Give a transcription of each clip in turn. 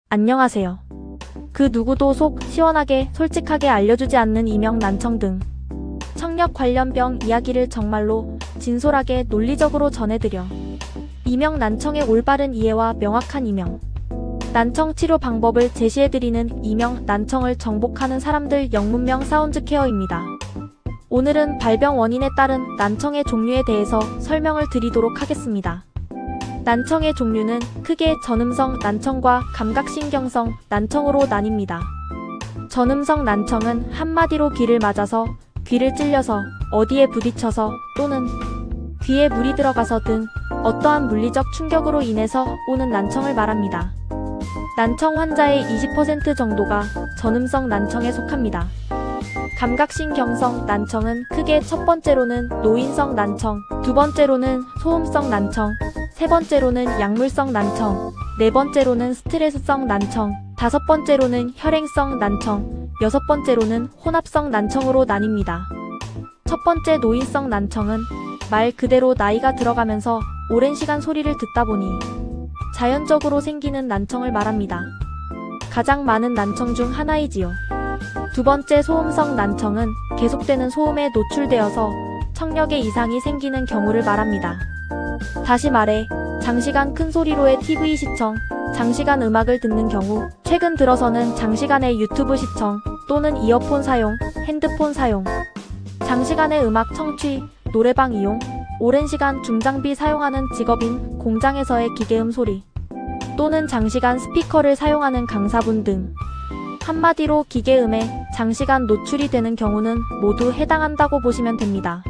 안녕하세요. 그 누구도 속 시원하게 솔직하게 알려주지 않는 이명 난청 등 청력 관련 병 이야기를 정말로 진솔하게 논리적으로 전해드려 이명 난청의 올바른 이해와 명확한 이명 난청 치료 방법을 제시해드리는 이명 난청을 정복하는 사람들 영문명 사운드 케어입니다. 오늘은 발병 원인에 따른 난청의 종류에 대해서 설명을 드리도록 하겠습니다. 난청의 종류는 크게 전음성 난청과 감각신경성 난청으로 나뉩니다. 전음성 난청은 한마디로 귀를 맞아서, 귀를 찔려서, 어디에 부딪혀서 또는 귀에 물이 들어가서 등 어떠한 물리적 충격으로 인해서 오는 난청을 말합니다. 난청 환자의 20% 정도가 전음성 난청에 속합니다. 감각신경성 난청은 크게 첫 번째로는 노인성 난청, 두 번째로는 소음성 난청, 세 번째로는 약물성 난청, 네 번째로는 스트레스성 난청, 다섯 번째로는 혈행성 난청, 여섯 번째로는 혼합성 난청으로 나뉩니다. 첫 번째 노인성 난청은 말 그대로 나이가 들어가면서 오랜 시간 소리를 듣다 보니 자연적으로 생기는 난청을 말합니다. 가장 많은 난청 중 하나이지요. 두 번째 소음성 난청은 계속되는 소음에 노출되어서 청력에 이상이 생기는 경우를 말합니다. 다시 말해 장시간 큰 소리로의 TV 시청, 장시간 음악을 듣는 경우, 최근 들어서는 장시간의 유튜브 시청 또는 이어폰 사용, 핸드폰 사용, 장시간의 음악 청취, 노래방 이용, 오랜 시간 중장비 사용하는 직업인 공장에서의 기계음 소리, 또는 장시간 스피커를 사용하는 강사분 등 한마디로 기계음에 장시간 노출이 되는 경우는 모두 해당한다고 보시면 됩니다.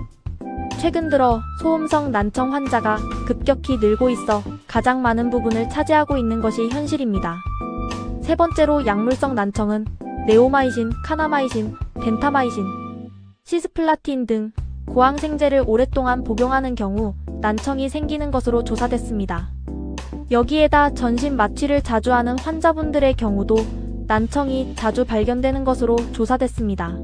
최근 들어 소음성 난청 환자가 급격히 늘고 있어 가장 많은 부분을 차지하고 있는 것이 현실입니다. 세 번째로 약물성 난청은 네오마이신, 카나마이신, 벤타마이신, 시스플라틴 등 고항생제를 오랫동안 복용하는 경우 난청이 생기는 것으로 조사됐습니다. 여기에다 전신 마취를 자주 하는 환자분들의 경우도 난청이 자주 발견되는 것으로 조사됐습니다.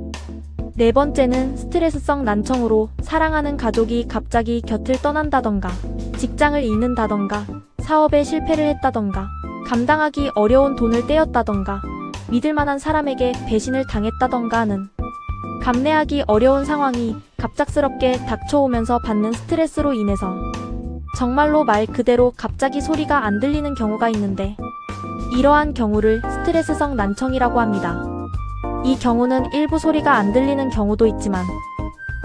네 번째는 스트레스성 난청으로 사랑하는 가족이 갑자기 곁을 떠난다던가, 직장을 잃는다던가, 사업에 실패를 했다던가, 감당하기 어려운 돈을 떼었다던가, 믿을만한 사람에게 배신을 당했다던가 하는 감내하기 어려운 상황이 갑작스럽게 닥쳐오면서 받는 스트레스로 인해서 정말로 말 그대로 갑자기 소리가 안 들리는 경우가 있는데 이러한 경우를 스트레스성 난청이라고 합니다. 이 경우는 일부 소리가 안 들리는 경우도 있지만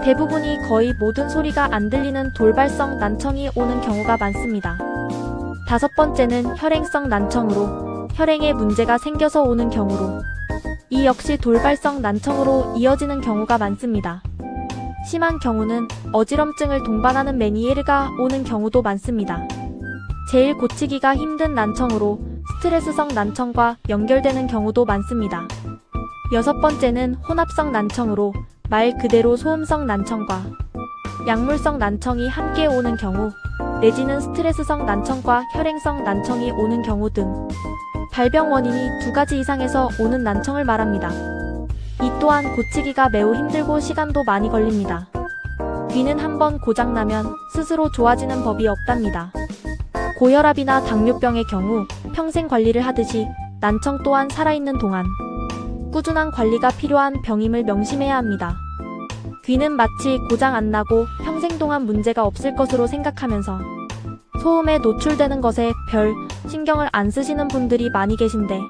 대부분이 거의 모든 소리가 안 들리는 돌발성 난청이 오는 경우가 많습니다. 다섯 번째는 혈행성 난청으로 혈행에 문제가 생겨서 오는 경우로 이 역시 돌발성 난청으로 이어지는 경우가 많습니다. 심한 경우는 어지럼증을 동반하는 메니에르가 오는 경우도 많습니다. 제일 고치기가 힘든 난청으로 스트레스성 난청과 연결되는 경우도 많습니다. 여섯 번째는 혼합성 난청으로 말 그대로 소음성 난청과 약물성 난청이 함께 오는 경우 내지는 스트레스성 난청과 혈행성 난청이 오는 경우 등 발병 원인이 두 가지 이상에서 오는 난청을 말합니다. 이 또한 고치기가 매우 힘들고 시간도 많이 걸립니다. 귀는 한번 고장나면 스스로 좋아지는 법이 없답니다. 고혈압이나 당뇨병의 경우 평생 관리를 하듯이 난청 또한 살아있는 동안 꾸준한 관리가 필요한 병임을 명심해야 합니다. 귀는 마치 고장 안 나고 평생 동안 문제가 없을 것으로 생각하면서 소음에 노출되는 것에 별 신경을 안 쓰시는 분들이 많이 계신데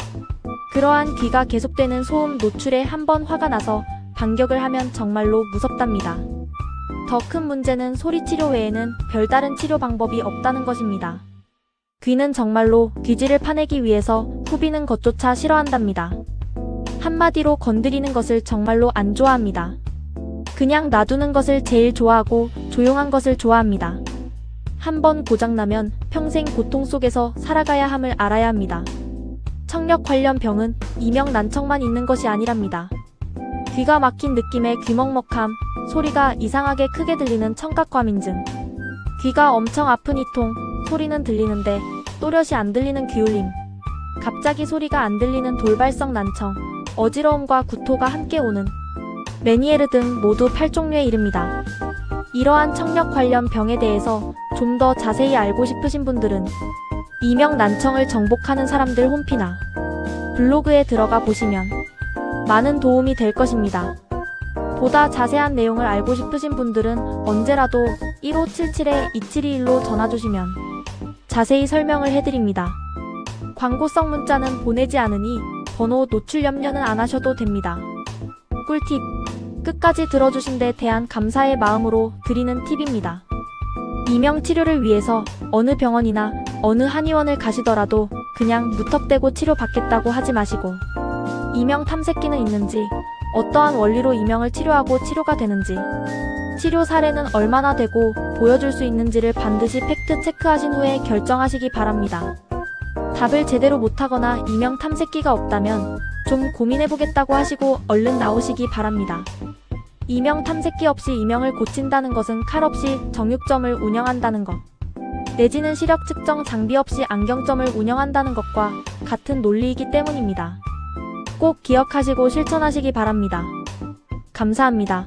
그러한 귀가 계속되는 소음 노출에 한번 화가 나서 반격을 하면 정말로 무섭답니다. 더 큰 문제는 소리 치료 외에는 별다른 치료 방법이 없다는 것입니다. 귀는 정말로 귀지를 파내기 위해서 후비는 것조차 싫어한답니다. 한마디로 건드리는 것을 정말로 안 좋아합니다. 그냥 놔두는 것을 제일 좋아하고 조용한 것을 좋아합니다. 한번 고장나면 평생 고통 속에서 살아가야 함을 알아야 합니다. 청력 관련 병은 이명 난청만 있는 것이 아니랍니다. 귀가 막힌 느낌의 귀먹먹함, 소리가 이상하게 크게 들리는 청각과민증, 귀가 엄청 아픈 이통, 소리는 들리는데 또렷이 안 들리는 귀울림, 갑자기 소리가 안 들리는 돌발성 난청, 어지러움과 구토가 함께 오는 메니에르 등 모두 8종류에 이릅니다. 이러한 청력 관련 병에 대해서 좀 더 자세히 알고 싶으신 분들은 이명 난청을 정복하는 사람들 홈피나 블로그에 들어가 보시면 많은 도움이 될 것입니다. 보다 자세한 내용을 알고 싶으신 분들은 언제라도 1577-2721로 전화주시면 자세히 설명을 해드립니다. 광고성 문자는 보내지 않으니 번호 노출 염려는 안 하셔도 됩니다. 꿀팁! 끝까지 들어주신 데 대한 감사의 마음으로 드리는 팁입니다. 이명 치료를 위해서 어느 병원이나 어느 한의원을 가시더라도 그냥 무턱대고 치료받겠다고 하지 마시고 이명 탐색기는 있는지, 어떠한 원리로 이명을 치료하고 치료가 되는지, 치료 사례는 얼마나 되고 보여줄 수 있는지를 반드시 팩트 체크하신 후에 결정하시기 바랍니다. 답을 제대로 못하거나 이명 탐색기가 없다면 좀 고민해보겠다고 하시고 얼른 나오시기 바랍니다. 이명 탐색기 없이 이명을 고친다는 것은 칼 없이 정육점을 운영한다는 것, 내지는 시력 측정 장비 없이 안경점을 운영한다는 것과 같은 논리이기 때문입니다. 꼭 기억하시고 실천하시기 바랍니다. 감사합니다.